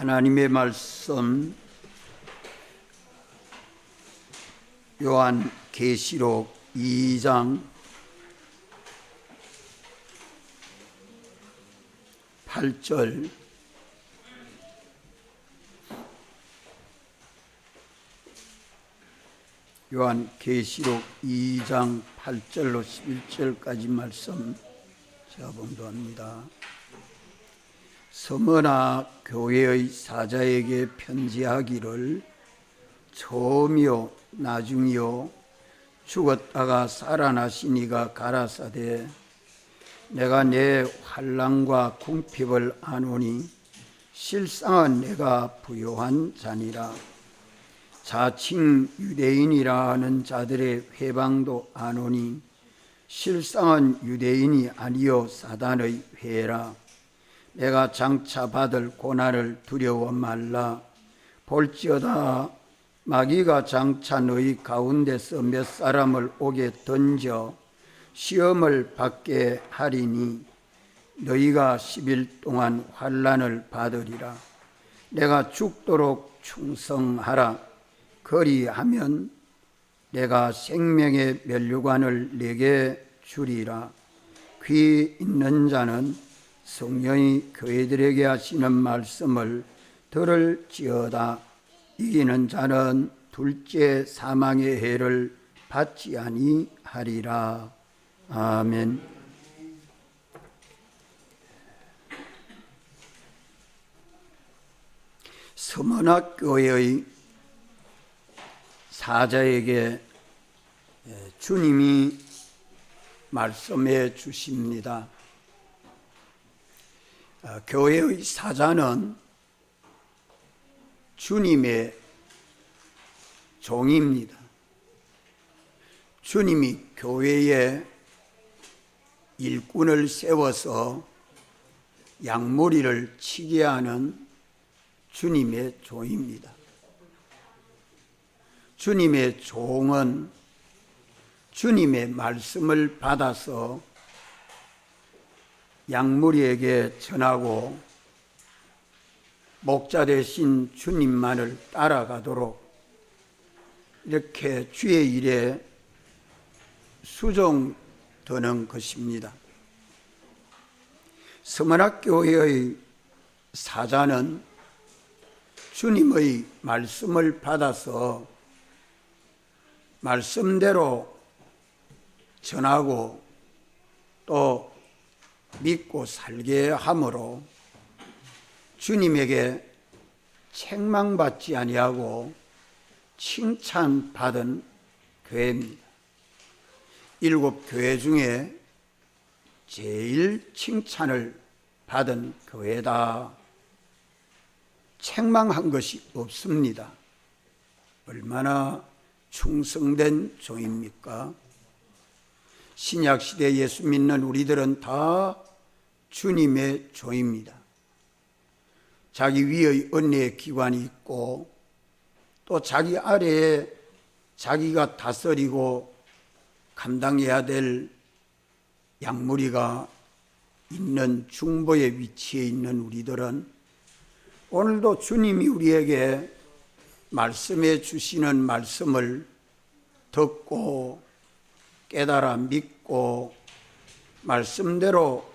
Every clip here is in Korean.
하나님의 말씀 요한계시록 2장 8절 요한계시록 2장 8절로 11절까지 말씀 제가 봉독합니다. 서머나 교회의 사자에게 편지하기를 처음이요 나중이요 죽었다가 살아나시니가 가라사대 내가 내 환난과 궁핍을 아노니 실상은 내가 부요한 자니라. 자칭 유대인이라 하는 자들의 회방도 아노니 실상은 유대인이 아니요 사단의 회라. 내가 장차 받을 고난을 두려워 말라. 볼지어다 마귀가 장차 너희 가운데서 몇 사람을 오게 던져 시험을 받게 하리니 너희가 10일 동안 환난을 받으리라. 내가 죽도록 충성하라. 그리하면 내가 생명의 면류관을 내게 주리라. 귀 있는 자는 성령이 교회들에게 하시는 말씀을 들을지어다. 이기는 자는 둘째 사망의 해를 받지 아니하리라. 아멘. 서머나 교회의 사자에게 주님이 말씀해 주십니다. 교회의 사자는 주님의 종입니다. 주님이 교회에 일꾼을 세워서 양무리를 치게 하는 주님의 종입니다. 주님의 종은 주님의 말씀을 받아서 양무리에게 전하고 목자 되신 주님만을 따라가도록 이렇게 주의 일에 수종드는 것입니다. 서머나 교회의 사자는 주님의 말씀을 받아서 말씀대로 전하고 또 믿고 살게 하므로 주님에게 책망받지 아니하고 칭찬받은 교회입니다. 7 교회 중에 제일 칭찬을 받은 교회다. 책망한 것이 없습니다. 얼마나 충성된 종입니까? 신약시대 예수 믿는 우리들은 다 주님의 종입니다. 자기 위의 은혜의 기관이 있고 또 자기 아래에 자기가 다스리고 감당해야 될 양무리가 있는 중보의 위치에 있는 우리들은 오늘도 주님이 우리에게 말씀해 주시는 말씀을 듣고 깨달아 믿고 말씀대로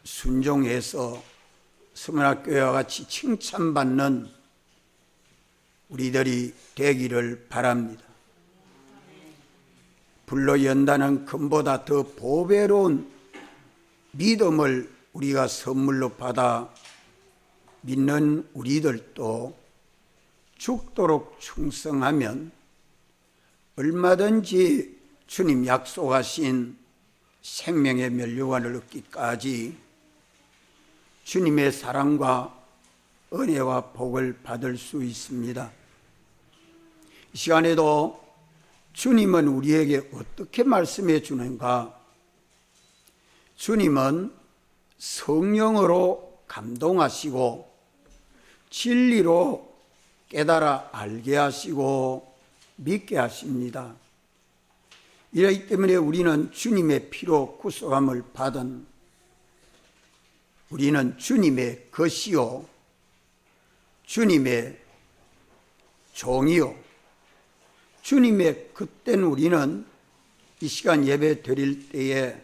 순종해서 서머나 교회와 같이 칭찬받는 우리들이 되기를 바랍니다. 불로 연다는 금보다 더 보배로운 믿음을 우리가 선물로 받아 믿는 우리들도 죽도록 충성하면 얼마든지 주님 약속하신 생명의 면류관을 얻기까지 주님의 사랑과 은혜와 복을 받을 수 있습니다. 이 시간에도 주님은 우리에게 어떻게 말씀해 주는가? 주님은 성령으로 감동하시고 진리로 깨달아 알게 하시고 믿게 하십니다. 이러기 때문에 우리는 주님의 피로 구속함을 받은 우리는 주님의 것이요 주님의 종이요, 주님의 그땐 우리는 이 시간 예배 드릴 때에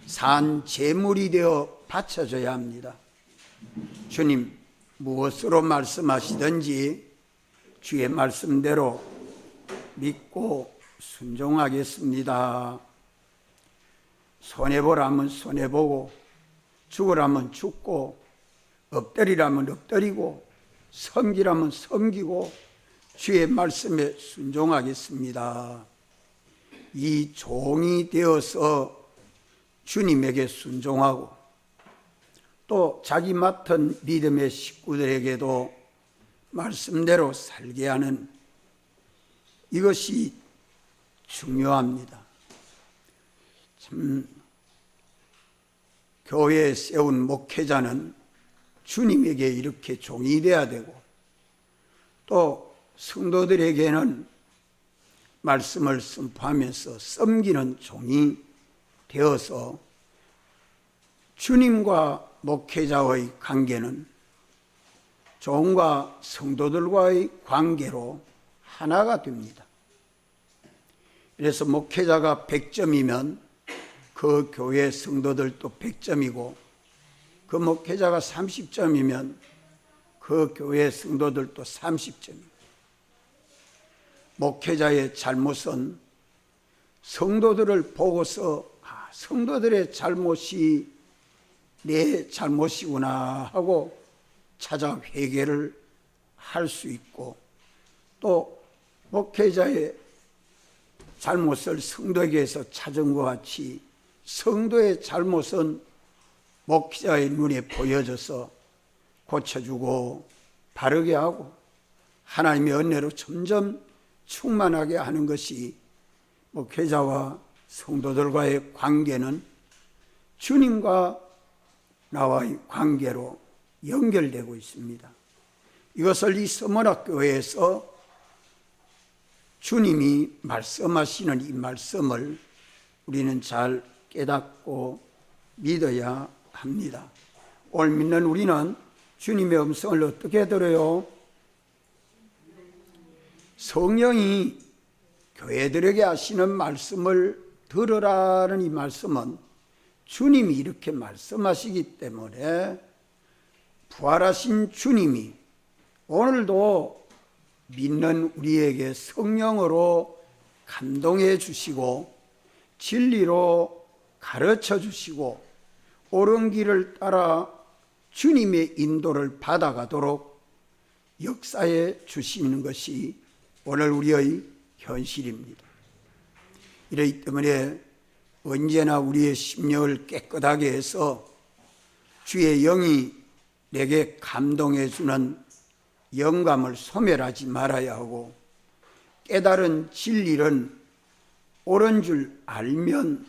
산 제물이 되어 바쳐져야 합니다. 주님 무엇으로 말씀하시든지 주의 말씀대로 믿고 순종하겠습니다. 손해보라면 손해보고, 죽으라면 죽고, 엎드리라면 엎드리고, 섬기라면 섬기고 주의 말씀에 순종하겠습니다. 이 종이 되어서 주님에게 순종하고 또 자기 맡은 믿음의 식구들에게도 말씀대로 살게 하는 이것이 중요합니다. 참 교회에 세운 목회자는 주님에게 이렇게 종이 되어야 되고 또 성도들에게는 말씀을 선포하면서 섬기는 종이 되어서 주님과 목회자의 관계는 종과 성도들과의 관계로 하나가 됩니다. 그래서 목회자가 100점이면 그 교회 성도들도 100점이고 그 목회자가 30점이면 그 교회 성도들도 30점입니다. 목회자의 잘못은 성도들을 보고서 성도들의 잘못이 내 잘못이구나 하고 찾아 회개를 할 수 있고 또 목회자의 잘못을 성도에게서 찾은 것 같이 성도의 잘못은 목회자의 눈에 보여져서 고쳐주고 바르게 하고 하나님의 은혜로 점점 충만하게 하는 것이 목회자와 성도들과의 관계는 주님과 나와의 관계로 연결되고 있습니다. 이것을 이 서문학교에서 주님이 말씀하시는 이 말씀을 우리는 잘 깨닫고 믿어야 합니다. 오늘 믿는 우리는 주님의 음성을 어떻게 들어요? 성령이 교회들에게 하시는 말씀을 들으라는 이 말씀은 주님이 이렇게 말씀하시기 때문에 부활하신 주님이 오늘도 믿는 우리에게 성령으로 감동해 주시고 진리로 가르쳐 주시고 옳은 길을 따라 주님의 인도를 받아가도록 역사해 주시는 것이 오늘 우리의 현실입니다. 이러기 때문에 언제나 우리의 심령을 깨끗하게 해서 주의 영이 내게 감동해 주는 영감을 소멸하지 말아야 하고 깨달은 진리는 옳은 줄 알면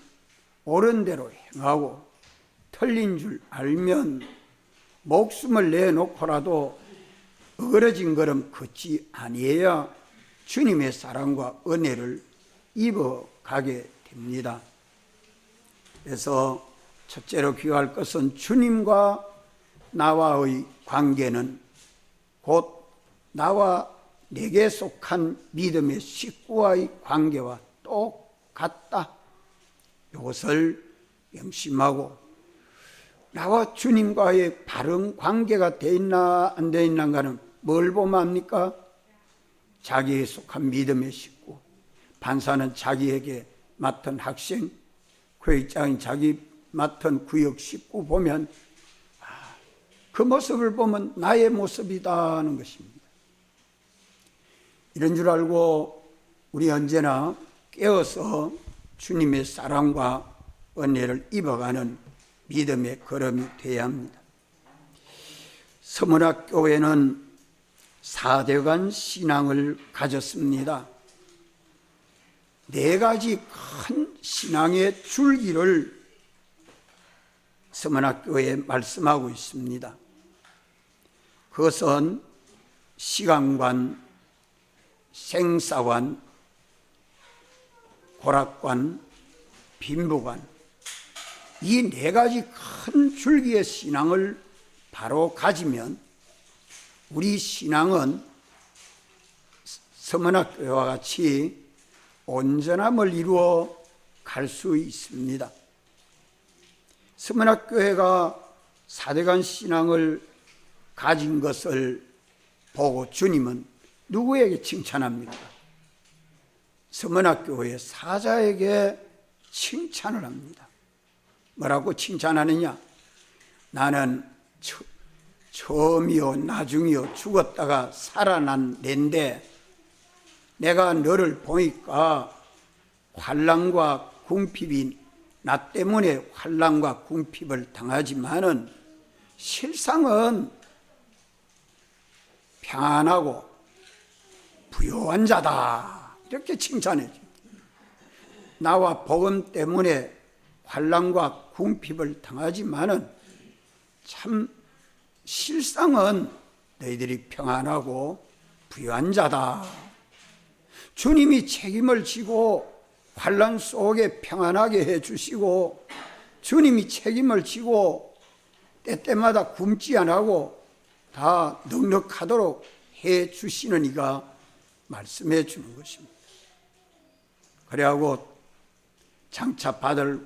옳은 대로 행하고 틀린 줄 알면 목숨을 내놓고라도 어그러진 걸음 걷지 아니해야 주님의 사랑과 은혜를 입어가게 됩니다. 그래서 첫째로 기억할 것은 주님과 나와의 관계는 곧 나와 내게 속한 믿음의 식구와의 관계와 똑같다. 이것을 명심하고 나와 주님과의 바른 관계가 돼 있나 안 돼 있는가는 뭘 보면 압니까? 자기에 속한 믿음의 식구, 판사는 자기에게 맡은 학생, 교육장인 자기 맡은 구역 식구 보면 그 모습을 보면 나의 모습이다는 것입니다. 이런 줄 알고 우리 언제나 깨어서 주님의 사랑과 은혜를 입어가는 믿음의 걸음이 되어야 합니다. 서문학교회는 4대간 신앙을 가졌습니다. 4가지 큰 신앙의 줄기를 서문학교에 말씀하고 있습니다. 그것은 시간관, 생사관, 고락관, 빈부관, 이 4가지 큰 줄기의 신앙을 바로 가지면 우리 신앙은 서문학교와 같이 온전함을 이루어 갈 수 있습니다. 서문학교회가 4대간 신앙을 가진 것을 보고 주님은 누구에게 칭찬합니까? 서문학교회 사자에게 칭찬을 합니다. 뭐라고 칭찬하느냐? 나는 처음이요 나중이요 죽었다가 살아난 낸데 내가 너를 보니까 환난과 궁핍이 나 때문에 환난과 궁핍을 당하지만은 실상은 평안하고 부요한 자다. 이렇게 칭찬해 줍니다. 나와 복음 때문에 환난과 궁핍을 당하지만은 참 실상은 너희들이 평안하고 부요한 자다. 주님이 책임을 지고 환난 속에 평안하게 해주시고 주님이 책임을 지고 때때마다 굶지 안 하고 다 넉넉하도록 해주시는 이가 말씀해 주는 것입니다. 그래하고 장차 받을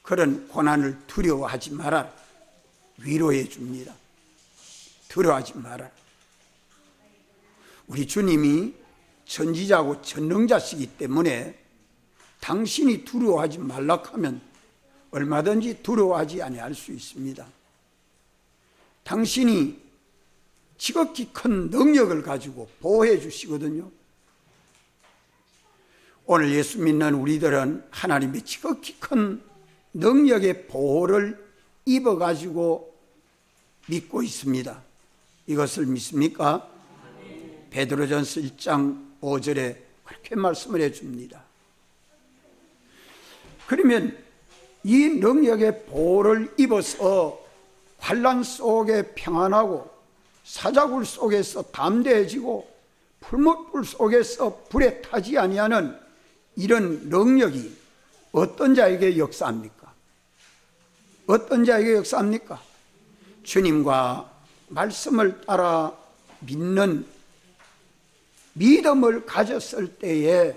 그런 고난을 두려워하지 마라. 위로해 줍니다. 두려워하지 마라. 우리 주님이 전지자고 전능자시기 때문에 당신이 두려워하지 말라 하면 얼마든지 두려워하지 아니할 수 있습니다. 당신이 지극히 큰 능력을 가지고 보호해 주시거든요. 오늘 예수 믿는 우리들은 하나님의 지극히 큰 능력의 보호를 입어가지고 믿고 있습니다. 이것을 믿습니까? 베드로전서 1장 5절에 그렇게 말씀을 해줍니다. 그러면 이 능력의 보호를 입어서 환난 속에 평안하고 사자굴 속에서 담대해지고 풀무불 속에서 불에 타지 아니하는 이런 능력이 어떤 자에게 역사합니까? 어떤 자에게 역사합니까? 주님과 말씀을 따라 믿는 믿음을 가졌을 때에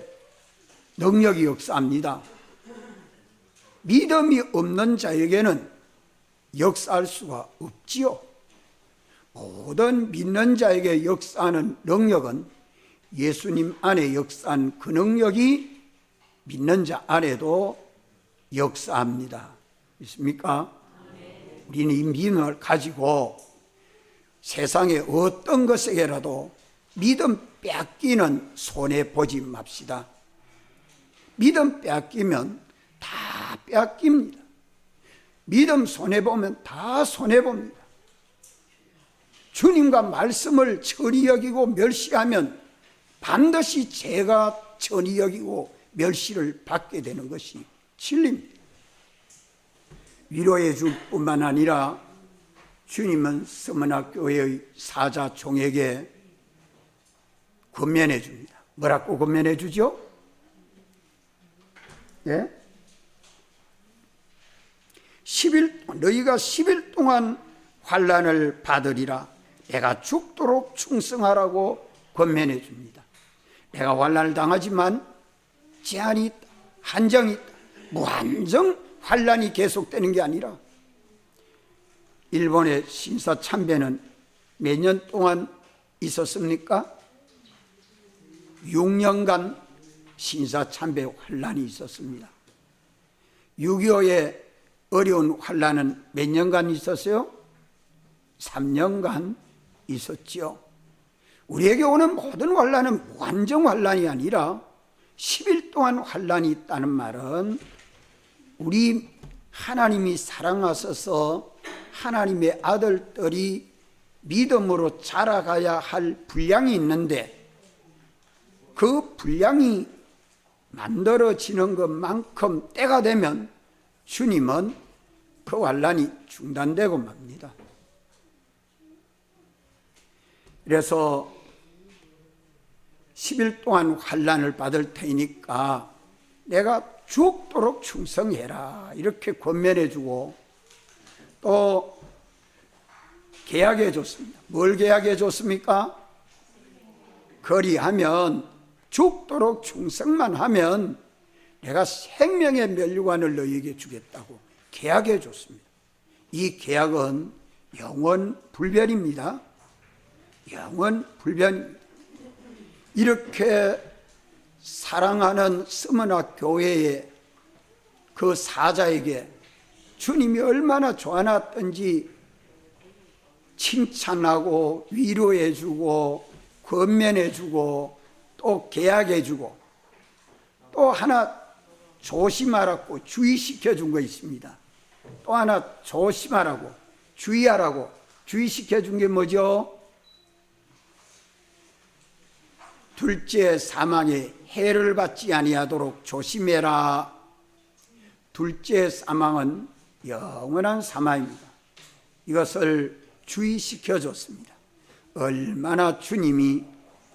능력이 역사합니다. 믿음이 없는 자에게는 역사할 수가 없지요. 모든 믿는 자에게 역사하는 능력은 예수님 안에 역사한 그 능력이 믿는 자 안에도 역사합니다. 믿습니까? 우리는 이 믿음을 가지고 세상의 어떤 것에게라도 믿음 뺏기는 손해보지 맙시다. 믿음 뺏기면 다 뺏깁니다. 믿음 손해보면 다 손해봅니다. 주님과 말씀을 천히 여기고 멸시하면 반드시 죄가 천히 여기고 멸시를 받게 되는 것이 진리입니다. 위로해 줄 뿐만 아니라 주님은 서문학교회의 사자 종에게 권면해 줍니다. 뭐라고 권면해 주죠? 예? 너희가 10일 동안 환난을 받으리라. 내가 죽도록 충성하라고 권면해 줍니다. 내가 환난을 당하지만 제한이 있다. 한정이 있다. 무한정 환난이 계속되는 게 아니라 일본의 신사 참배는 몇 년 동안 있었습니까? 6년간 신사 참배 환난이 있었습니다. 6.25의 어려운 환난은 몇 년간 있었어요? 3년간 있었지요. 우리에게 오는 모든 환난은 무한정 환난이 아니라 10일 동안 환난이 있다는 말은 우리 하나님이 사랑하셔서 하나님의 아들들이 믿음으로 자라가야 할 분량이 있는데 그 분량이 만들어지는 것만큼 때가 되면 주님은 그 환난이 중단되고 맙니다. 그래서 10일 동안 환난을 받을 테니까 내가 죽도록 충성해라 이렇게 권면해 주고 또 계약해 줬습니다. 뭘 계약해 줬습니까? 거리하면, 죽도록 충성만 하면 내가 생명의 면류관을 너희에게 주겠다고 계약해 줬습니다. 이 계약은 영원 불변입니다. 영원 불변입니다. 이렇게 사랑하는 스머나 교회의 그 사자에게 주님이 얼마나 좋아놨던지 칭찬하고 위로해주고 권면해주고 또 계약해주고 또 하나 조심하라고 주의시켜준 거 있습니다. 또 하나 조심하라고 주의하라고 주의시켜준 게 뭐죠? 둘째 사망에 해를 받지 아니하도록 조심해라. 둘째 사망은 영원한 사망입니다. 이것을 주의시켜 줬습니다. 얼마나 주님이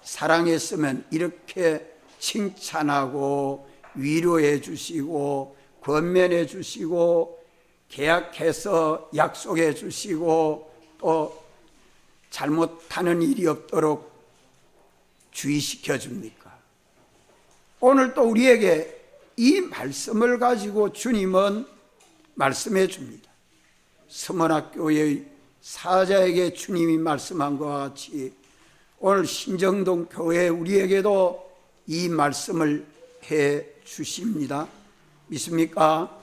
사랑했으면 이렇게 칭찬하고 위로해 주시고 권면해 주시고 계약해서 약속해 주시고 또 잘못하는 일이 없도록 주의시켜 줍니까? 오늘 또 우리에게 이 말씀을 가지고 주님은 말씀해 줍니다. 스머나 교회의 사자에게 주님이 말씀한 것과 같이 오늘 신정동 교회 우리에게도 이 말씀을 해 주십니다. 믿습니까?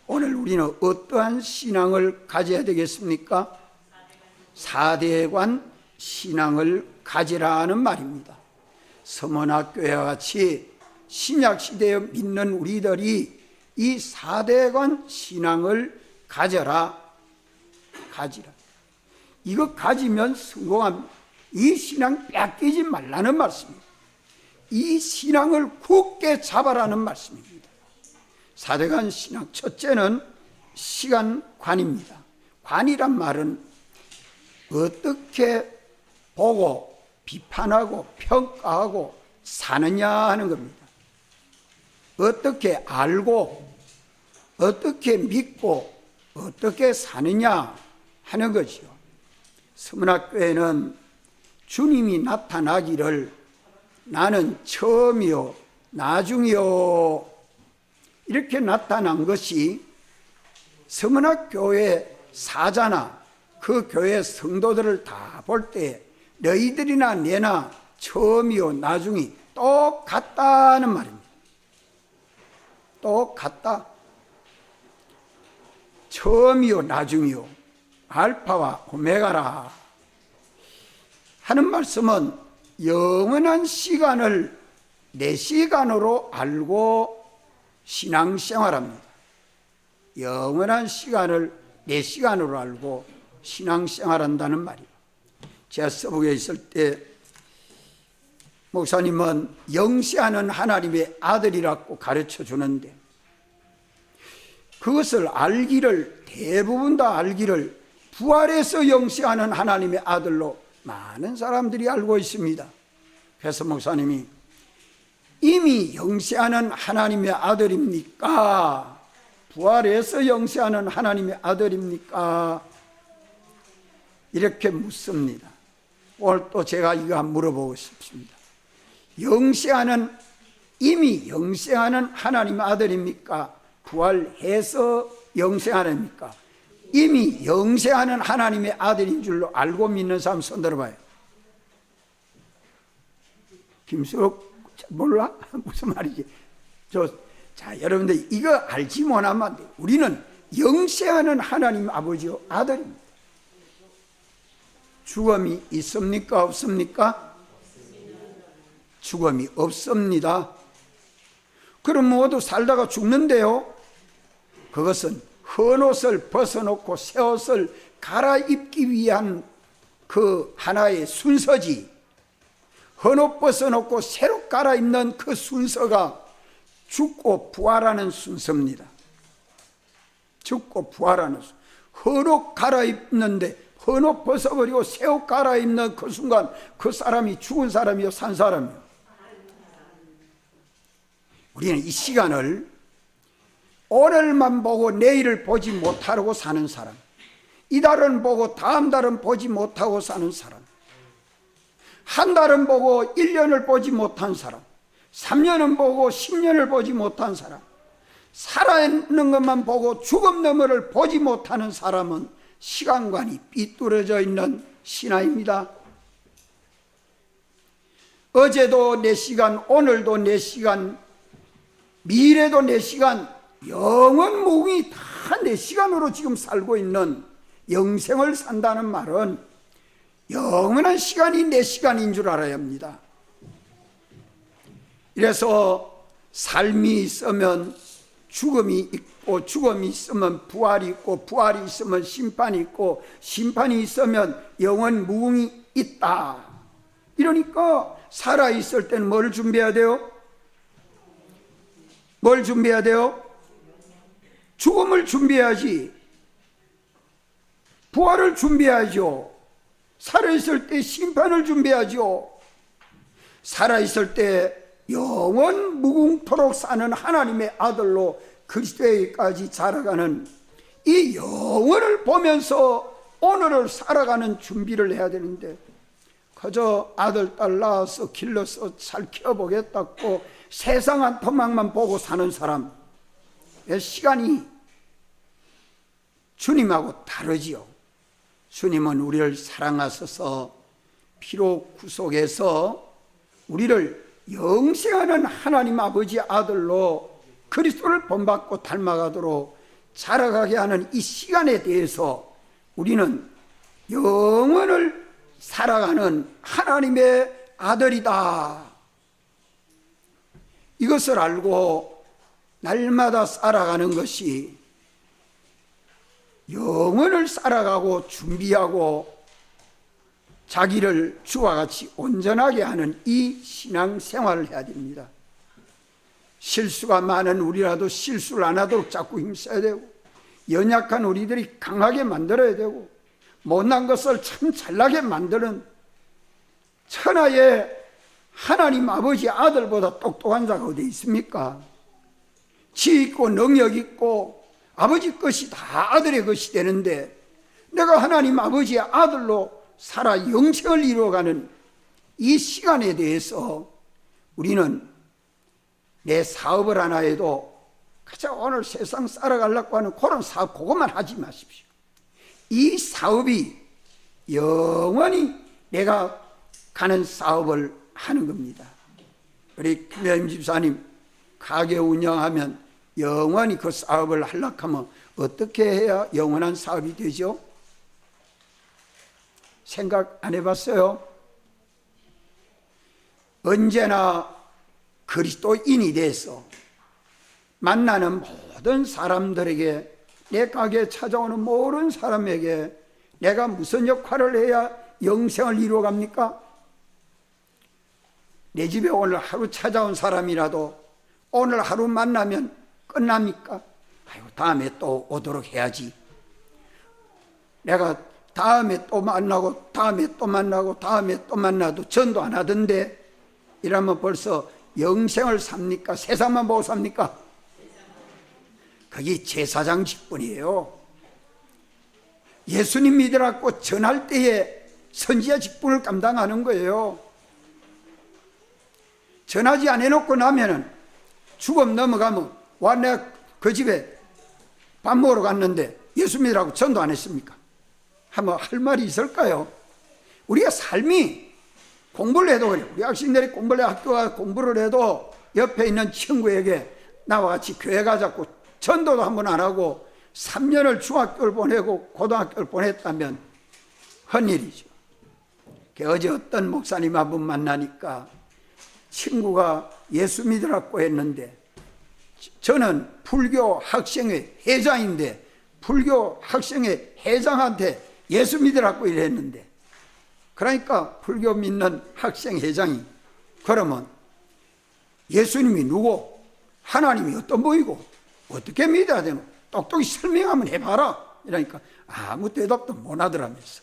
오늘 우리는 어떠한 신앙을 가져야 되겠습니까? 사대관 신앙을 가지라는 말입니다. 서머나 교회와 같이 신약시대에 믿는 우리들이 이 사대관 신앙을 가지라. 이거 가지면 성공합니다. 이 신앙 뺏기지 말라는 말씀입니다. 이 신앙을 굳게 잡아라는 말씀입니다. 사대관 신앙 첫째는 시간관입니다. 관이란 말은 어떻게 보고 비판하고 평가하고 사느냐 하는 겁니다. 어떻게 알고 어떻게 믿고 어떻게 사느냐 하는 것이요. 서문학교에는 주님이 나타나기를 나는 처음이요 나중이요 이렇게 나타난 것이 서문학교회 사자나 그 교회 성도들을 다 볼 때 너희들이나 내나 처음이요 나중이 똑같다는 말입니다. 똑같다. 처음이요 나중이요 알파와 오메가라 하는 말씀은 영원한 시간을 내 시간으로 알고 신앙생활합니다. 영원한 시간을 내 시간으로 알고 신앙생활한다는 말이에요. 제가 서북에 있을 때 목사님은 영세하는 하나님의 아들이라고 가르쳐 주는데 그것을 알기를 대부분 다 알기를 부활해서 영세하는 하나님의 아들로 많은 사람들이 알고 있습니다. 그래서 목사님이 이미 영세하는 하나님의 아들입니까? 부활해서 영세하는 하나님의 아들입니까? 이렇게 묻습니다. 오늘 또 제가 이거 한번 물어보고 싶습니다. 이미 영생하는 하나님의 아들입니까? 부활해서 영생하십니까? 이미 영생하는 하나님의 아들인 줄로 알고 믿는 사람 손 들어봐요. 김수록 몰라? 무슨 말이지? 자, 여러분들 이거 알지 못하면 안 돼요. 우리는 영생하는 하나님 아버지요 아들입니다. 죽음이 있습니까? 없습니까? 죽음이 없습니다. 그럼 모두 살다가 죽는데요. 그것은 헌옷을 벗어놓고 새 옷을 갈아입기 위한 그 하나의 순서지. 헌옷 벗어놓고 새로 갈아입는 그 순서가 죽고 부활하는 순서입니다. 죽고 부활하는 순서. 헌옷 갈아입는데 헌옷 벗어버리고 새 옷 갈아입는 그 순간 그 사람이 죽은 사람이요 산 사람이요. 우리는 이 시간을 오늘만 보고 내일을 보지 못하려고 사는 사람, 이달은 보고 다음 달은 보지 못하고 사는 사람, 한 달은 보고 1년을 보지 못한 사람, 3년은 보고 10년을 보지 못한 사람, 살아있는 것만 보고 죽음 너머를 보지 못하는 사람은 시간관이 삐뚤어져 있는 신하입니다. 어제도 내 시간, 오늘도 내 시간, 미래도 내 시간, 영원 무궁이 다 내 시간으로 지금 살고 있는 영생을 산다는 말은 영원한 시간이 내 시간인 줄 알아야 합니다. 이래서 삶이 있으면 죽음이 있고, 죽음이 있으면 부활이 있고, 부활이 있으면 심판이 있고, 심판이 있으면 영원 무궁이 있다. 이러니까 살아있을 때는 뭘 준비해야 돼요? 뭘 준비해야 돼요? 죽음을 준비해야지. 부활을 준비해야죠. 살아있을 때 심판을 준비하죠. 살아있을 때 영원 무궁토록 사는 하나님의 아들로 그리스도에게까지 자라가는 이 영원을 보면서 오늘을 살아가는 준비를 해야 되는데, 그저 아들 딸 낳아서 길러서 잘 키워보겠다고 세상 한 토막만 보고 사는 사람, 시간이 주님하고 다르지요. 주님은 우리를 사랑하셔서 피로 구속해서 우리를 영생하는 하나님 아버지 아들로 그리스도를 본받고 닮아가도록 자라가게 하는 이 시간에 대해서 우리는 영원을 살아가는 하나님의 아들이다. 이것을 알고 날마다 살아가는 것이 영원을 살아가고 준비하고 자기를 주와 같이 온전하게 하는 이 신앙생활을 해야 됩니다. 실수가 많은 우리라도 실수를 안 하도록 자꾸 힘써야 되고, 연약한 우리들이 강하게 만들어야 되고, 못난 것을 참 잘나게 만드는 천하의 하나님 아버지 아들보다 똑똑한 자가 어디 있습니까? 지 있고 능력 있고 아버지 것이 다 아들의 것이 되는데, 내가 하나님 아버지의 아들로 살아 영생을 이루어가는 이 시간에 대해서 우리는 내 사업을 하나 해도 가자 오늘 세상 살아가려고 하는 그런 사업 그것만 하지 마십시오. 이 사업이 영원히 내가 가는 사업을 하는 겁니다. 우리 김여임 집사님 가게 운영하면 영원히 그 사업을 하려고 하면 어떻게 해야 영원한 사업이 되죠? 생각 안 해봤어요? 언제나 그리스도인이 돼서 만나는 모든 사람들에게, 내 가게에 찾아오는 모든 사람에게 내가 무슨 역할을 해야 영생을 이루어갑니까? 내 집에 오늘 하루 찾아온 사람이라도 오늘 하루 만나면 끝납니까? 아이고, 다음에 또 오도록 해야지. 내가 다음에 또 만나고 다음에 또 만나고 다음에 또 만나도 전도 안 하던데, 이러면 벌써 영생을 삽니까? 세상만 보고 삽니까? 그게 제사장 직분이에요. 예수님 믿으라고 전할 때에 선지자 직분을 감당하는 거예요. 전하지 안 해놓고 나면은 죽음 넘어가면 와 내가 그 집에 밥 먹으러 갔는데 예수 믿으라고 전도 안 했습니까? 하면 할 말이 있을까요? 우리가 삶이 공부를 해도 그래요. 우리 학생들이 공부를 해, 학교가 공부를 해도 옆에 있는 친구에게 나와 같이 교회 가자고 전도도 한 번 안 하고 3년을 중학교를 보내고 고등학교를 보냈다면 헛일이죠. 어제 어떤 목사님 한 분 만나니까 친구가 예수 믿으라고 했는데, 저는 불교 학생회 회장인데 불교 학생회 회장한테 예수 믿으라고 이랬는데, 그러니까 불교 믿는 학생 회장이 그러면 예수님이 누구? 하나님이 어떤 분이고 어떻게 믿어야 되노? 똑똑히 설명하면 해봐라. 이러니까 아무 대답도 못 하더라면서.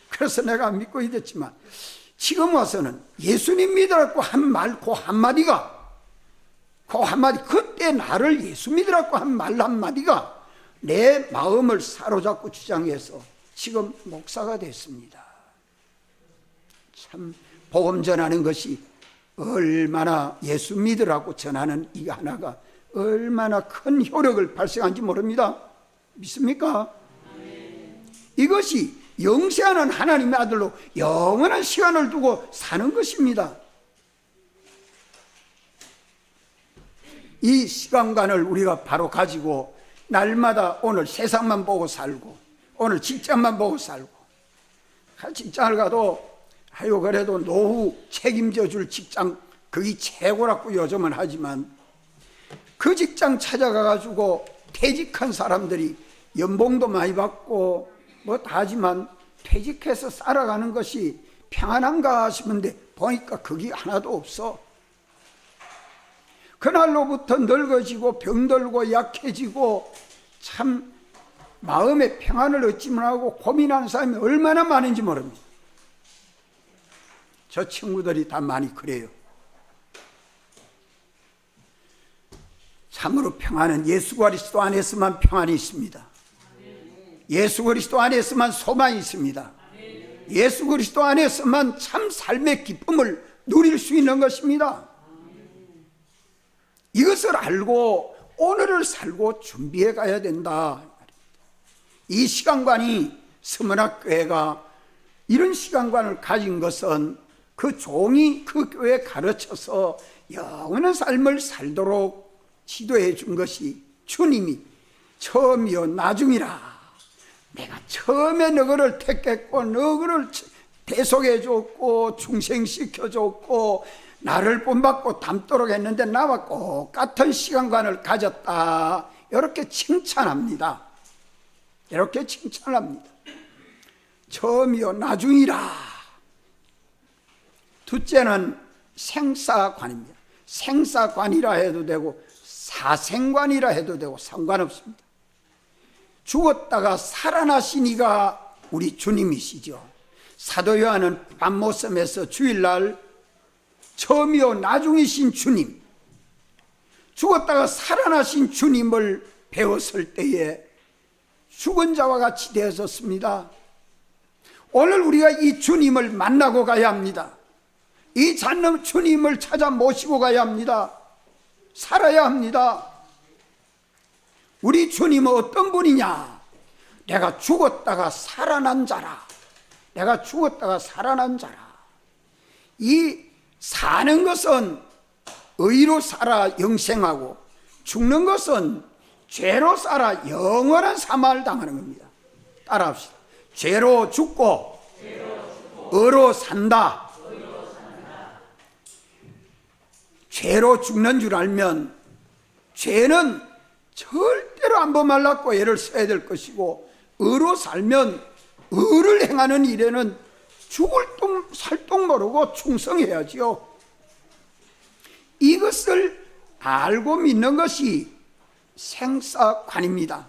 그래서 내가 안 믿고 이랬지만 지금 와서는 예수님 믿으라고 한 말 그 한마디가, 그 한마디, 그때 나를 예수 믿으라고 한 말 한마디가 내 마음을 사로잡고 주장해서 지금 목사가 됐습니다. 참 복음 전하는 것이 얼마나, 예수 믿으라고 전하는 이 하나가 얼마나 큰 효력을 발생한지 모릅니다. 믿습니까? 이것이 영세하는 하나님의 아들로 영원한 시간을 두고 사는 것입니다. 이 시간관을 우리가 바로 가지고 날마다 오늘 세상만 보고 살고, 오늘 직장만 보고 살고, 직장을 가도 그래도 노후 책임져 줄 직장 그게 최고라고 요즘은 하지만, 그 직장 찾아가 가지고 퇴직한 사람들이 연봉도 많이 받고 뭐 다 하지만 퇴직해서 살아가는 것이 평안한가 싶은데 보니까 그게 하나도 없어. 그날로부터 늙어지고 병들고 약해지고 참 마음의 평안을 얻지 못하고 고민하는 사람이 얼마나 많은지 모릅니다. 저 친구들이 다 많이 그래요. 참으로 평안은 예수 그리스도 안에서만 평안이 있습니다. 예수 그리스도 안에서만 소망이 있습니다. 예수 그리스도 안에서만 참 삶의 기쁨을 누릴 수 있는 것입니다. 이것을 알고 오늘을 살고 준비해 가야 된다. 이 시간관이, 서문학교회가 이런 시간관을 가진 것은 그 종이 그 교회에 가르쳐서 영원한 삶을 살도록 지도해 준 것이 주님이 처음이요 나중이라, 내가 처음에 너희를 택했고 너희를 대속해 줬고 충생시켜 줬고 나를 본받고 닮도록 했는데 나와 똑같은 시간관을 가졌다, 이렇게 칭찬합니다. 이렇게 칭찬합니다. 처음이요 나중이라. 둘째는 생사관입니다. 생사관이라 해도 되고 사생관이라 해도 되고 상관없습니다. 죽었다가 살아나신 이가 우리 주님이시죠. 사도 요한은 밤모섬에서 주일날 처음이요 나중이신 주님, 죽었다가 살아나신 주님을 배웠을 때에 죽은 자와 같이 되었습니다. 오늘 우리가 이 주님을 만나고 가야 합니다. 이 잔능 주님을 찾아 모시고 가야 합니다. 살아야 합니다. 우리 주님은 어떤 분이냐? 내가 죽었다가 살아난 자라. 내가 죽었다가 살아난 자라. 이 사는 것은 의로 살아 영생하고, 죽는 것은 죄로 살아 영원한 사망을 당하는 겁니다. 따라합시다. 죄로 죽고 의로 산다. 죄로 죽는 줄 알면 죄는 절대로 안 범하려고 애를 써야 될 것이고, 의로 살면 의를 행하는 일에는 죽을 똥 살 똥 모르고 충성해야지요. 이것을 알고 믿는 것이 생사관입니다.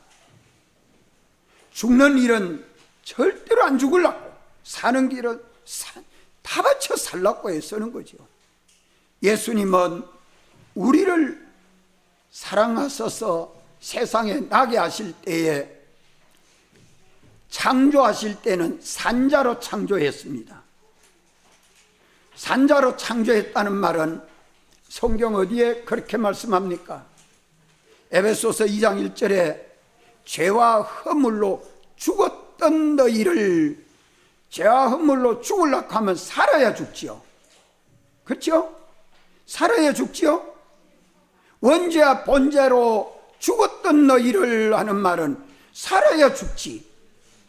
죽는 일은 절대로 안 죽으려고, 사는 길은 다 바쳐 살라고 애쓰는 거죠. 예수님은 우리를 사랑하셔서 세상에 나게 하실 때에, 창조하실 때는 산자로 창조했습니다. 산자로 창조했다는 말은 성경 어디에 그렇게 말씀합니까? 에베소서 2장 1절에 죄와 허물로 죽었던 너희를, 죄와 허물로 죽으려고 하면 살아야 죽지요. 그렇죠? 살아야 죽지요. 원죄와 본죄로 죽었던 너희를 하는 말은 살아야 죽지.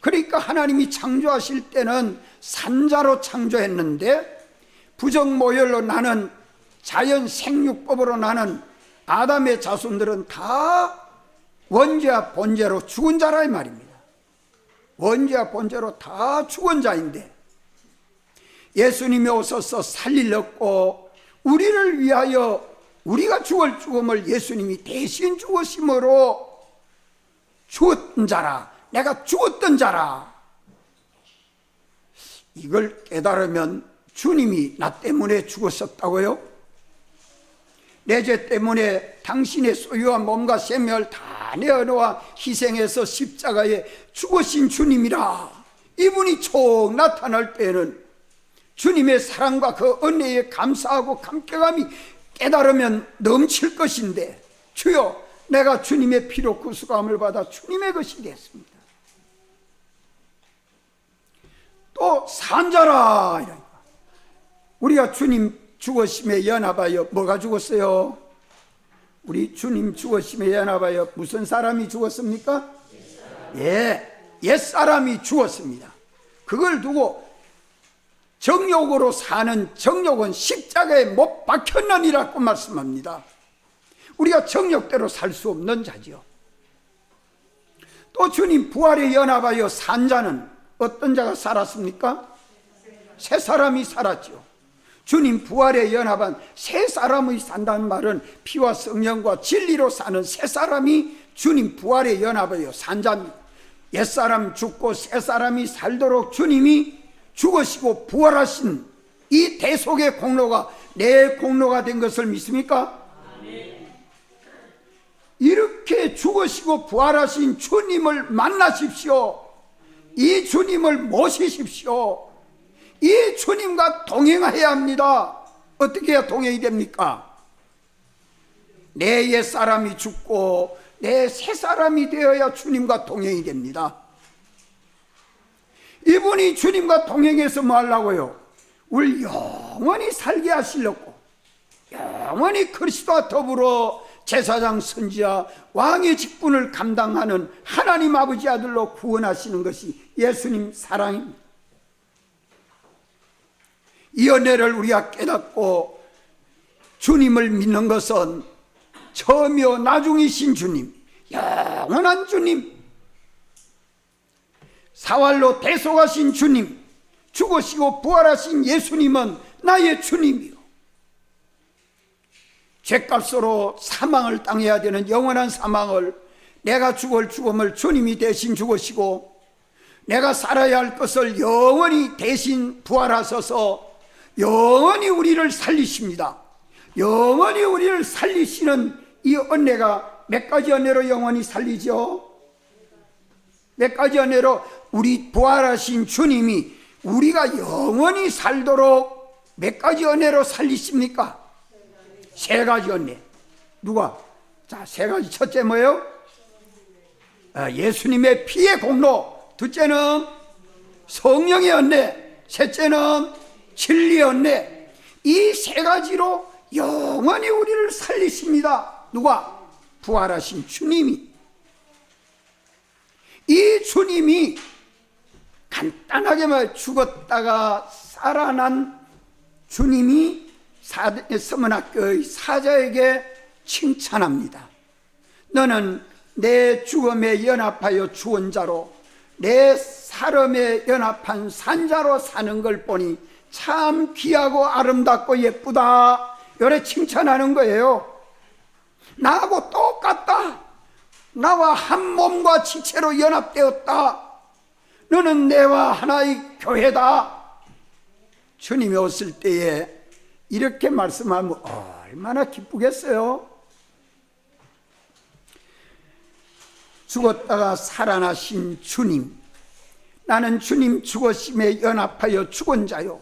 그러니까 하나님이 창조하실 때는 산자로 창조했는데, 부정모열로 나는, 자연 생육법으로 나는 아담의 자손들은 다 원죄와 본죄로 죽은 자라 이 말입니다. 원죄와 본죄로 다 죽은 자인데, 예수님이 오셔서 살리려고 우리를 위하여 우리가 죽을 죽음을 예수님이 대신 죽으심으로 죽었던 자라, 내가 죽었던 자라. 이걸 깨달으면 주님이 나 때문에 죽었었다고요? 내 죄 때문에 당신의 소유한 몸과 생명을 다 내어놓아 희생해서 십자가에 죽으신 주님이라. 이분이 촉 나타날 때에는 주님의 사랑과 그 은혜에 감사하고 감격함이 깨달으면 넘칠 것인데, 주여 내가 주님의 피로 구속함을 받아 주님의 것이 됐습니다. 또 산자라 이러니까 우리가 주님 죽으심에 연합하여 뭐가 죽었어요? 우리 주님 죽으심에 연합하여 무슨 사람이 죽었습니까? 옛사람이 죽었습니다. 그걸 두고 정욕으로 사는 정욕은 십자가에 못 박혔느니라고 말씀합니다. 우리가 정욕대로 살 수 없는 자지요. 또 주님 부활에 연합하여 산 자는 어떤 자가 살았습니까? 새 사람이 살았죠. 주님 부활에 연합한 새 사람이 산다는 말은 피와 성령과 진리로 사는 새 사람이 주님 부활에 연합하여 산 자입니다. 옛사람 죽고 새 사람이 살도록 주님이 죽으시고 부활하신 이 대속의 공로가 내 공로가 된 것을 믿습니까? 이렇게 죽으시고 부활하신 주님을 만나십시오. 이 주님을 모시십시오. 이 주님과 동행해야 합니다. 어떻게 해야 동행이 됩니까? 내 옛사람이 죽고 내 새사람이 되어야 주님과 동행이 됩니다. 이분이 주님과 동행해서 뭐 하려고요? 우리 영원히 살게 하시려고, 영원히 그리스도와 더불어 제사장, 선지자, 왕의 직분을 감당하는 하나님 아버지 아들로 구원하시는 것이 예수님 사랑입니다. 이 은혜를 우리가 깨닫고 주님을 믿는 것은 처음이요 나중이신 주님, 영원한 주님, 사활로 대속하신 주님, 죽으시고 부활하신 예수님은 나의 주님이요, 죄값으로 사망을 당해야 되는 영원한 사망을, 내가 죽을 죽음을 주님이 대신 죽으시고 내가 살아야 할 것을 영원히 대신 부활하셔서 영원히 우리를 살리십니다. 영원히 우리를 살리시는 이 은혜가 몇 가지 은혜로 영원히 살리죠? 몇 가지 은혜로 우리 부활하신 주님이 우리가 영원히 살도록 몇 가지 은혜로 살리십니까? 세 가지 은혜. 누가? 자, 세 가지. 첫째 뭐예요? 예수님의 피의 공로. 둘째는 성령의 은혜. 셋째는 진리의 은혜. 이 세 가지로 영원히 우리를 살리십니다. 누가? 부활하신 주님이. 이 주님이 간단하게 말 죽었다가 살아난 주님이 서문학교의 사자에게 칭찬합니다. 너는 내 죽음에 연합하여 죽은 자로, 내 사름에 연합한 산자로 사는 걸 보니 참 귀하고 아름답고 예쁘다. 요래 칭찬하는 거예요. 나하고 똑같다. 나와 한 몸과 지체로 연합되었다. 너는 내와 하나의 교회다. 주님이 오실 때에 이렇게 말씀하면 얼마나 기쁘겠어요. 죽었다가 살아나신 주님, 나는 주님 죽으심에 연합하여 죽은 자요,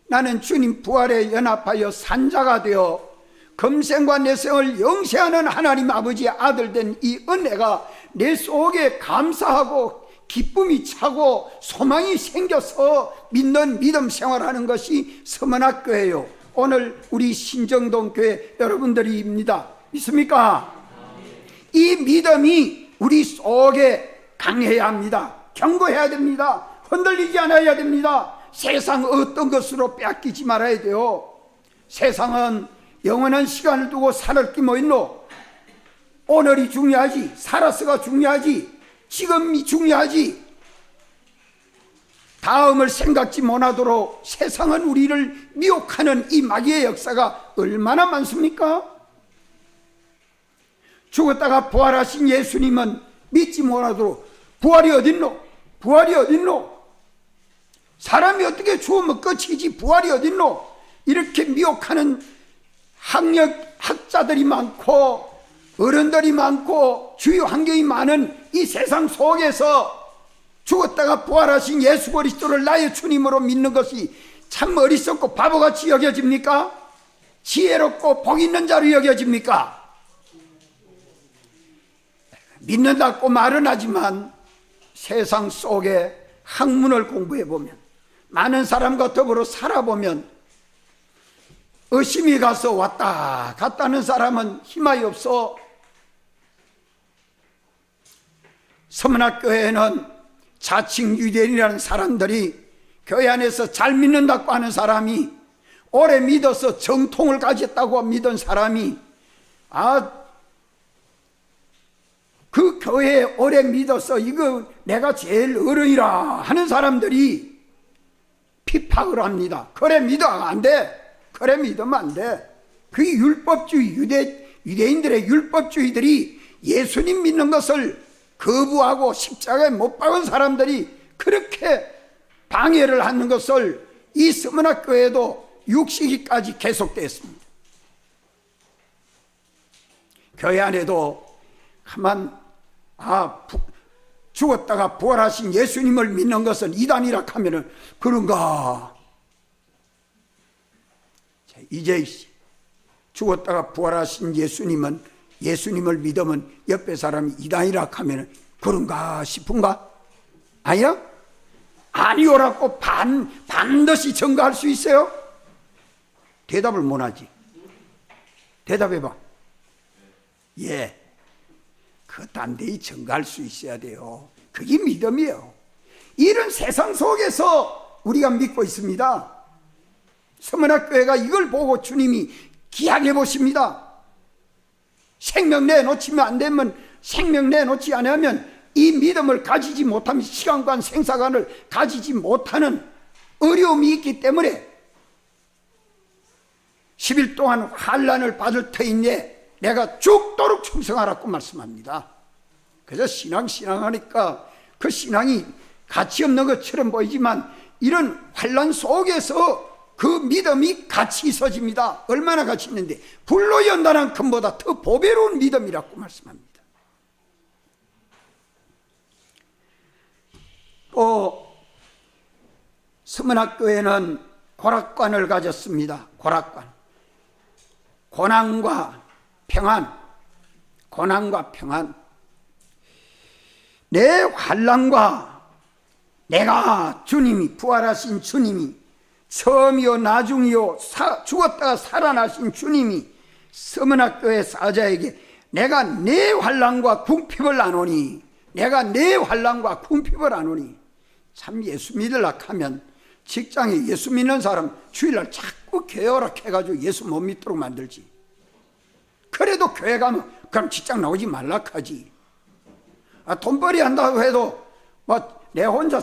나는 주님 부활에 연합하여 산 자가 되어 금생과 내생을 영세하는 하나님 아버지의 아들 된 이 은혜가 내 속에 감사하고 기쁨이 차고 소망이 생겨서 믿는 믿음 생활하는 것이 서문학교예요. 오늘 우리 신정동 교회 여러분들입니다. 믿습니까? 이 믿음이 우리 속에 강해야 합니다. 견고해야 됩니다. 흔들리지 않아야 됩니다. 세상 어떤 것으로 뺏기지 말아야 돼요. 세상은 영원한 시간을 두고 살을 게 뭐 있노? 오늘이 중요하지, 살아서가 중요하지, 지금이 중요하지. 다음을 생각지 못하도록 세상은 우리를 미혹하는 이 마귀의 역사가 얼마나 많습니까? 죽었다가 부활하신 예수님은 믿지 못하도록 부활이 어딨노? 부활이 어딨노? 사람이 어떻게 죽으면 끝이지 부활이 어딨노? 이렇게 미혹하는 학자들이 많고 어른들이 많고 주위 환경이 많은 이 세상 속에서 죽었다가 부활하신 예수 그리스도를 나의 주님으로 믿는 것이 참 어리석고 바보같이 여겨집니까? 지혜롭고 복 있는 자로 여겨집니까? 믿는다고 말은 하지만 세상 속에 학문을 공부해보면, 많은 사람과 더불어 살아보면 의심이 가서 왔다 갔다는 사람은 희망이 없어. 서문학교에는 자칭 유대인이라는 사람들이 교회 안에서 잘 믿는다고 하는 사람이, 오래 믿어서 정통을 가졌다고 믿은 사람이, 그 교회에 오래 믿어서 이거 내가 제일 어른이라 하는 사람들이 핍박을 합니다. 그래 믿으면 안 돼. 그래 믿으면 안 돼. 그 율법주의, 유대인들의 율법주의들이 예수님 믿는 것을 거부하고 십자가에 못 박은 사람들이 그렇게 방해를 하는 것을 이 서문학교에도 6시기까지 계속됐습니다. 교회 안에도 가만 죽었다가 부활하신 예수님을 믿는 것은 이단이라 하면은 그런가? 이제 죽었다가 부활하신 예수님을 믿으면 옆에 사람이 이단이라 하면은 그런가 싶은가? 아니야? 아니오라고 반드시 증거할 수 있어요? 대답을 못하지. 대답해봐. 예. 그 단대히 증거할 수 있어야 돼요. 그게 믿음이에요. 이런 세상 속에서 우리가 믿고 있습니다. 서문학교회가 이걸 보고 주님이 기약해 보십니다. 생명 내놓치면 안 되면, 생명 내놓지 않으면 이 믿음을 가지지 못하면, 시간관 생사관을 가지지 못하는 어려움이 있기 때문에 10일 동안 환난을 받을 터이니 내가 죽도록 충성하라고 말씀합니다. 그래서 신앙하니까 그 신앙이 가치 없는 것처럼 보이지만 이런 환난 속에서 그 믿음이 가치 있어집니다. 얼마나 가치 있는데, 불로 연단한 금보다 더 보배로운 믿음이라고 말씀합니다. 또 서문학교에는 고락관을 가졌습니다. 고락관. 고난과 평안, 고난과 평안. 내 환난과 내가 주님이, 부활하신 주님이, 처음이요 나중이요 죽었다가 살아나신 주님이 서문학교의 사자에게 내가 내 환난과 궁핍을 안오니, 내가 내 환난과 궁핍을 안오니. 참 예수 믿으려고 하면 직장에 예수 믿는 사람 주일날 자꾸 교회 오라 해가지고 예수 못 믿도록 만들지. 그래도 교회 가면 그럼 직장 나오지 말라 하지. 돈벌이 한다고 해도 내 혼자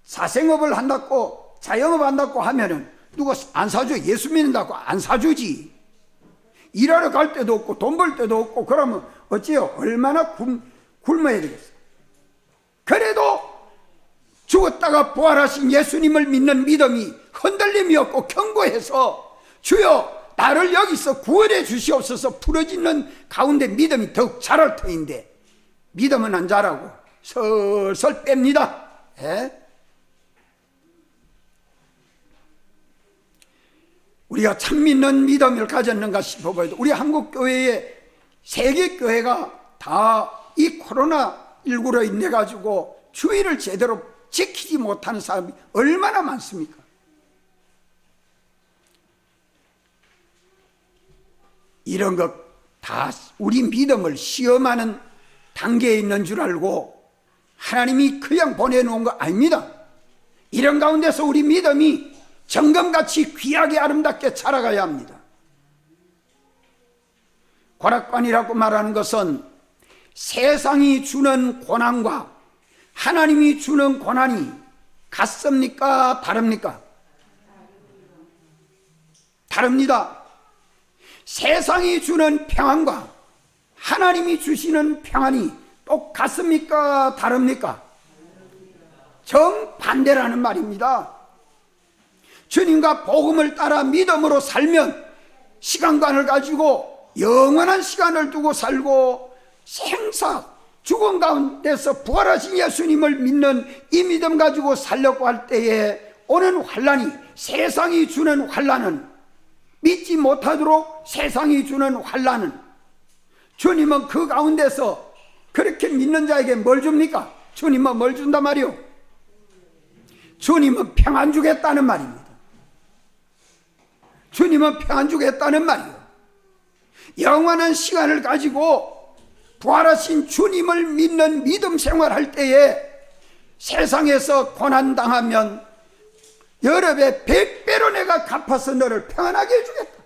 사생업을 한다고, 자영업 한다고 하면은 누가 안 사줘? 예수 믿는다고 안 사주지. 일하러 갈 때도 없고 돈 벌 때도 없고 그러면 어찌요? 얼마나 굶어야 되겠어. 그래도 죽었다가 부활하신 예수님을 믿는 믿음이 흔들림이 없고 견고해서 주여 나를 여기서 구원해 주시옵소서 부르짖는 가운데 믿음이 더욱 자랄 터인데, 믿음은 안 자라고 설설 뺍니다. 우리가 참 믿는 믿음을 가졌는가 싶어봐도 우리 한국교회의 세계교회가 다 이 코로나19로 인해 가지고 주의를 제대로 지키지 못하는 사람이 얼마나 많습니까? 이런 것 다 우리 믿음을 시험하는 단계에 있는 줄 알고 하나님이 그냥 보내놓은 거 아닙니다. 이런 가운데서 우리 믿음이 정금같이 귀하게 아름답게 자라가야 합니다. 고락관이라고 말하는 것은 세상이 주는 고난과 하나님이 주는 고난이 같습니까? 다릅니까? 다릅니다. 세상이 주는 평안과 하나님이 주시는 평안이 똑같습니까? 다릅니까? 정반대라는 말입니다. 주님과 복음을 따라 믿음으로 살면 시간관을 가지고 영원한 시간을 두고 살고 죽은 가운데서 부활하신 예수님을 믿는 이 믿음 가지고 살려고 할 때에 오는 환난이, 세상이 주는 환난은, 믿지 못하도록 세상이 주는 환난은, 주님은 그 가운데서 그렇게 믿는 자에게 뭘 줍니까? 주님은 뭘 준단 말이요? 주님은 평안 주겠다는 말입니다. 주님은 평안 주겠다는 말이요. 영원한 시간을 가지고 부활하신 주님을 믿는 믿음 생활할 때에 세상에서 고난당하면 여러 배 100배로 내가 갚아서 너를 평안하게 해주겠다.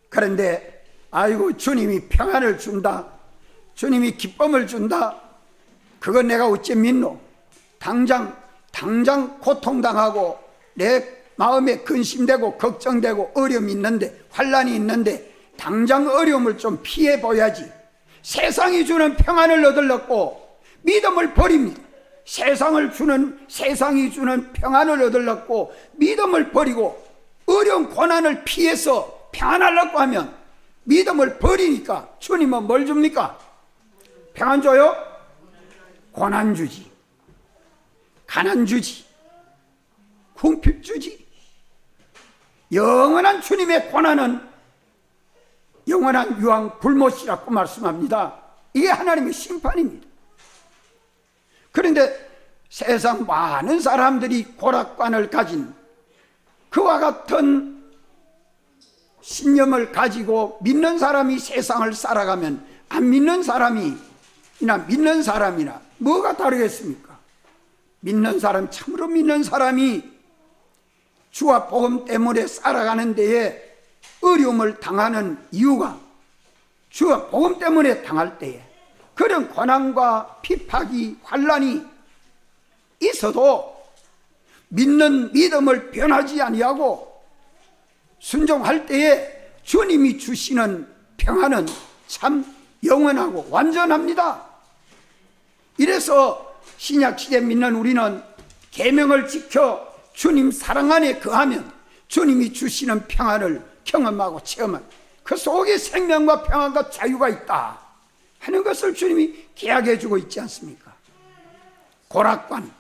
그런데 아이고 주님이 평안을 준다, 주님이 기쁨을 준다, 그건 내가 어찌 믿노? 당장 고통당하고 내 마음에 근심되고 걱정되고 어려움이 있는데, 환난이 있는데 당장 어려움을 좀 피해 보야지. 세상이 주는 평안을 얻으려고 믿음을 버립니다. 세상이 주는 평안을 얻으려고 믿음을 버리고 어려운 고난을 피해서 평안하려고 하면 믿음을 버리니까 주님은 뭘 줍니까? 평안 줘요? 고난 주지, 가난 주지, 궁핍 주지. 영원한 주님의 고난은 영원한 유황 불못이라고 말씀합니다. 이게 하나님의 심판입니다. 그런데 세상 많은 사람들이 고락관을 가진 그와 같은 신념을 가지고 믿는 사람이 세상을 살아가면 안 믿는 사람이나 믿는 사람이나 뭐가 다르겠습니까? 믿는 사람, 참으로 믿는 사람이 주와 복음 때문에 살아가는 데에 어려움을 당하는 이유가 주와 복음 때문에 당할 때에 그런 고난과 핍박이, 환난이 있어도 믿는 믿음을 변하지 아니하고 순종할 때에 주님이 주시는 평안은 참 영원하고 완전합니다. 이래서 신약시대 믿는 우리는 계명을 지켜 주님 사랑 안에 거하면 주님이 주시는 평안을 경험하고 체험한, 그 속에 생명과 평안과 자유가 있다 하는 것을 주님이 계약해 주고 있지 않습니까? 고락관,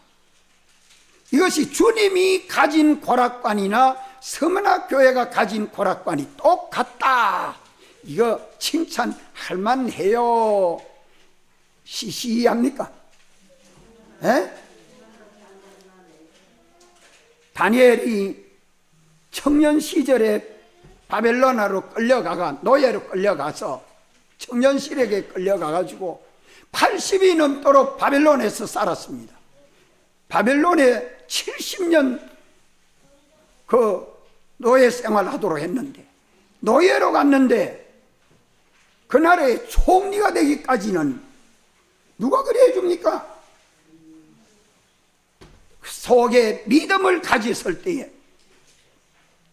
이것이 주님이 가진 고락관이나 서문화교회가 가진 고락관이 똑같다, 이거 칭찬할 만해요. 시시합니까? 다니엘이 청년 시절에 바벨로나로 끌려가가, 노예로 끌려가서 청년 실에게 끌려가가지고 80이 넘도록 바벨론에서 살았습니다. 바벨론에 70년 그 노예 생활하도록 했는데, 노예로 갔는데 그 나라의 총리가 되기까지는 누가 그래 해줍니까? 속에 믿음을 가졌을 때에,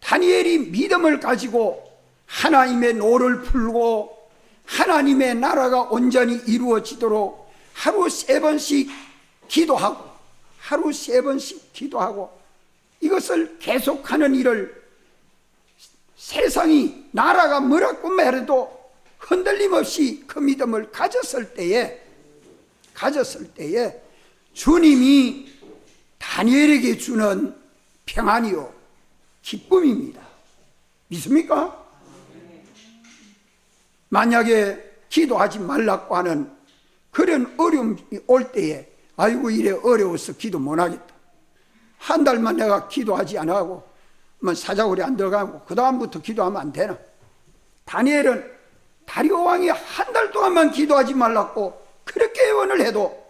다니엘이 믿음을 가지고 하나님의 노를 풀고 하나님의 나라가 온전히 이루어지도록 하루 3번씩 기도하고, 하루 3번씩 기도하고 이것을 계속하는 일을 세상이, 나라가 뭐라고 말해도 흔들림 없이 그 믿음을 가졌을 때에 주님이 다니엘에게 주는 평안이요 기쁨입니다. 믿습니까? 만약에 기도하지 말라고 하는 그런 어려움이 올 때에 아이고 이래 어려워서 기도 못하겠다, 한 달만 내가 기도하지 않고 사자굴이 안 들어가고 그 다음부터 기도하면 안 되나? 다니엘은 다리오 왕이 한 달 동안만 기도하지 말라고 그렇게 예언을 해도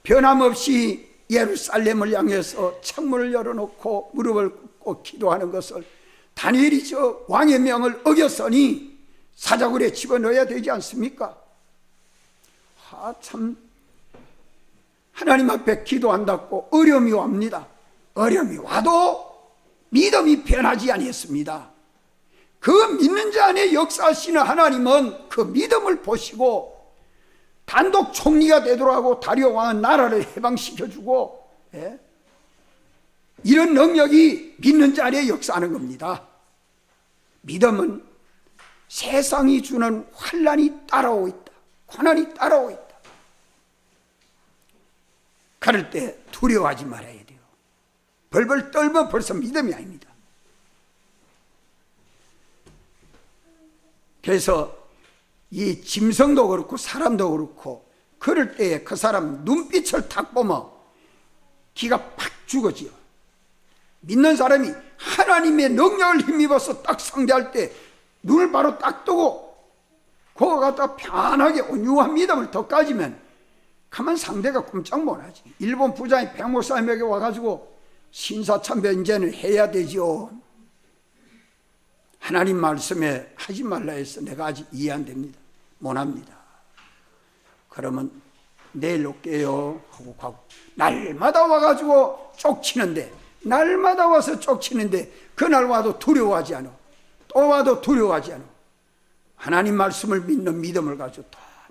변함없이 예루살렘을 향해서 창문을 열어놓고 무릎을 꿇고 기도하는 것을 다니엘이 저 왕의 명을 어겼으니 사자굴에 집어넣어야 되지 않습니까? 참 하나님 앞에 기도한다고 어려움이 옵니다. 어려움이 와도 믿음이 변하지 아니했습니다. 그 믿는 자 안에 역사하시는 하나님은 그 믿음을 보시고 단독 총리가 되도록 하고 다리오 왕은 나라를 해방시켜주고, 이런 능력이 믿는 자 안에 역사하는 겁니다. 믿음은 세상이 주는 환난이 따라오고 있다. 고난이 따라오고 있다. 그럴 때 두려워하지 말아야 돼요. 벌벌 떨면 벌써 믿음이 아닙니다. 그래서 이 짐승도 그렇고 사람도 그렇고 그럴 때에 그 사람 눈빛을 딱 보면 기가 팍 죽어지요. 믿는 사람이 하나님의 능력을 힘입어서 딱 상대할 때 눈을 바로 딱 뜨고 그거 갖다 편하게 온유한 믿음을 더 가지면 가만 상대가 꼼짝 못하지. 일본 부장이 백목사님에게 와가지고 신사참배 이제는 해야 되지요. 하나님 말씀에 하지 말라 해서 내가 아직 이해 안 됩니다. 못합니다. 그러면 내일 올게요 하고 가고, 날마다 와가지고 쪽치는데, 날마다 와서 쪽치는데 그날 와도 두려워하지 않아. 또 와도 두려워하지 않아. 하나님 말씀을 믿는 믿음을 가지고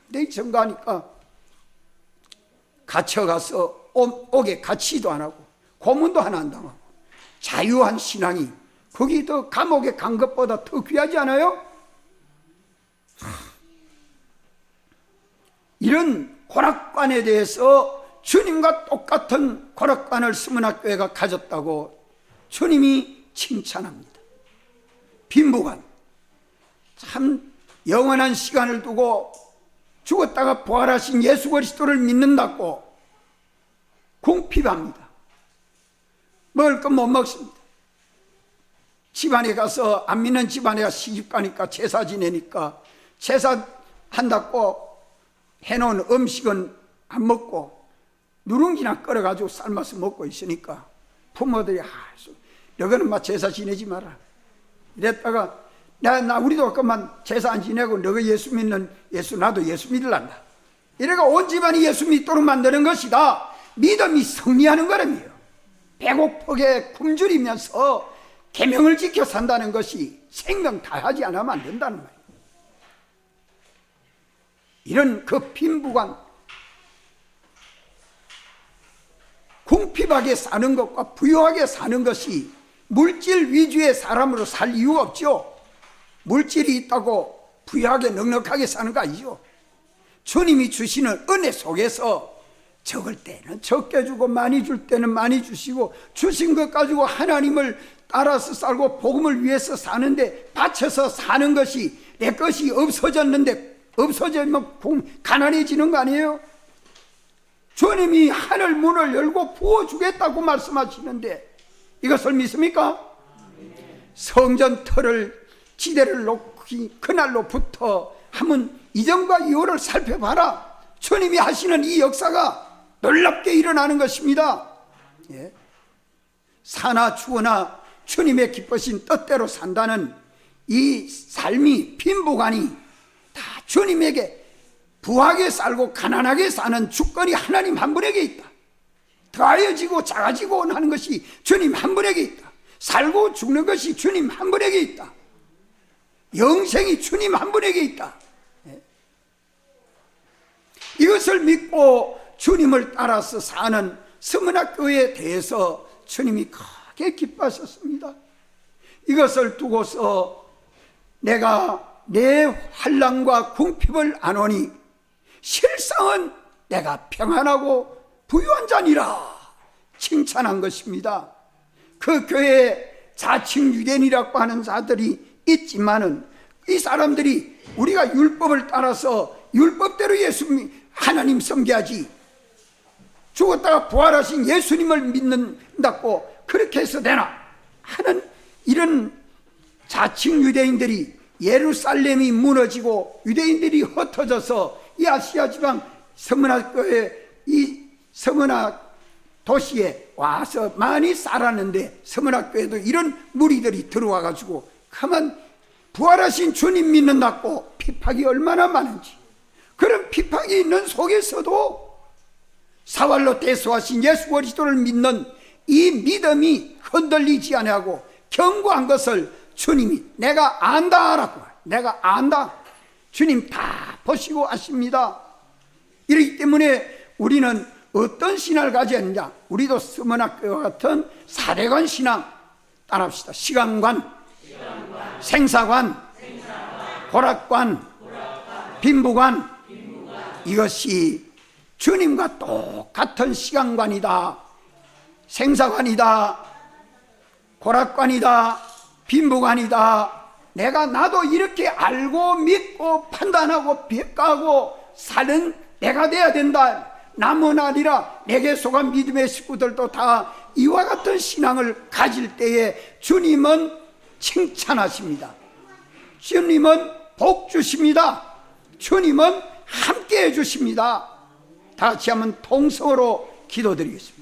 내 증거하니까 갇혀가서 옥에 갇히도 안 하고 고문도 하나 안 당하고 자유한 신앙이 거기 더 감옥에 간 것보다 더 귀하지 않아요? 이런 고락관에 대해서 주님과 똑같은 고락관을 스문학교회가 가졌다고 주님이 칭찬합니다. 빈부관, 참 영원한 시간을 두고 죽었다가 부활하신 예수 그리스도를 믿는다고 궁핍합니다. 먹을 건 못 먹습니다. 집안에 가서 안 믿는 집안에 가서 시집 가니까 제사 지내니까 제사 한다고 해놓은 음식은 안 먹고 누룽지나 끓여가지고 삶아서 먹고 있으니까 부모들이 너희는 막 제사 지내지 마라 이랬다가 우리도 그만 제사 안 지내고 너가 예수 믿는 예수 나도 예수 믿으란다 이래가 온 집안이 예수 믿도록 만드는 것이다. 믿음이 승리하는 거라며요. 배고프게 굶주리면서 계명을 지켜 산다는 것이 생명 다하지 않으면 안 된다는 말이에요. 이런 그 빈부관, 궁핍하게 사는 것과 부유하게 사는 것이 물질 위주의 사람으로 살 이유가 없죠. 물질이 있다고 부유하게 넉넉하게 사는 거 아니죠. 주님이 주시는 은혜 속에서 적을 때는 적게 주고 많이 줄 때는 많이 주시고 주신 것 가지고 하나님을 따라서 살고 복음을 위해서 사는데 바쳐서 사는 것이 내 것이 없어졌는데 없어지면 가난해지는 거 아니에요? 주님이 하늘 문을 열고 부어주겠다고 말씀하시는데 이것을 믿습니까? 성전 터를 지대를 놓기 그날로부터 한번 이전과 이후를 살펴봐라. 주님이 하시는 이 역사가 놀랍게 일어나는 것입니다. 예. 사나 죽으나 주님의 기쁘신 뜻대로 산다는 이 삶이 빈부관이 다 주님에게 부하게 살고 가난하게 사는 주권이 하나님 한 분에게 있다. 더하여지고 작아지고 하는 것이 주님 한 분에게 있다. 살고 죽는 것이 주님 한 분에게 있다. 영생이 주님 한 분에게 있다. 이것을 믿고 주님을 따라서 사는 스문학교회에 대해서 주님이 크게 기뻐하셨습니다. 이것을 두고서 내가 내 환난과 궁핍을 안오니 실상은 내가 평안하고 부유한 자니라 칭찬한 것입니다. 그 교회에 자칭 유대인이라고 하는 자들이 있지만은 이 사람들이 우리가 율법을 따라서 율법대로 하나님 섬겨야지 죽었다가 부활하신 예수님을 믿는다고 그렇게 해서 되나 하는 이런 자칭 유대인들이 예루살렘이 무너지고 유대인들이 흩어져서 이 아시아 지방 서문학교에 이 서문학 도시에 와서 많이 살았는데 서문학교에도 이런 무리들이 들어와 가지고 가만 부활하신 주님 믿는다고 핍박이 얼마나 많은지, 그런 핍박이 있는 속에서도 사활로 대수하신 예수 그리스도를 믿는 이 믿음이 흔들리지 아니하고 견고한 것을 주님이 내가 안다라고, 내가 안다, 주님 다 보시고 아십니다. 이렇기 때문에 우리는 어떤 신앙을 가져야 하느냐, 우리도 서문학교와 같은 사대관 신앙 따라합시다. 시간관, 생사관, 고락관, 빈부관, 이것이 주님과 똑같은 시간관이다. 생사관이다. 고락관이다. 빈부관이다. 나도 이렇게 알고 믿고 판단하고 평가하고 사는 내가 돼야 된다. 남은 아니라 내게 속한 믿음의 식구들도 다 이와 같은 신앙을 가질 때에 주님은 칭찬하십니다. 주님은 복 주십니다. 주님은 함께 해주십니다. 다 같이 한번 통성으로 기도드리겠습니다.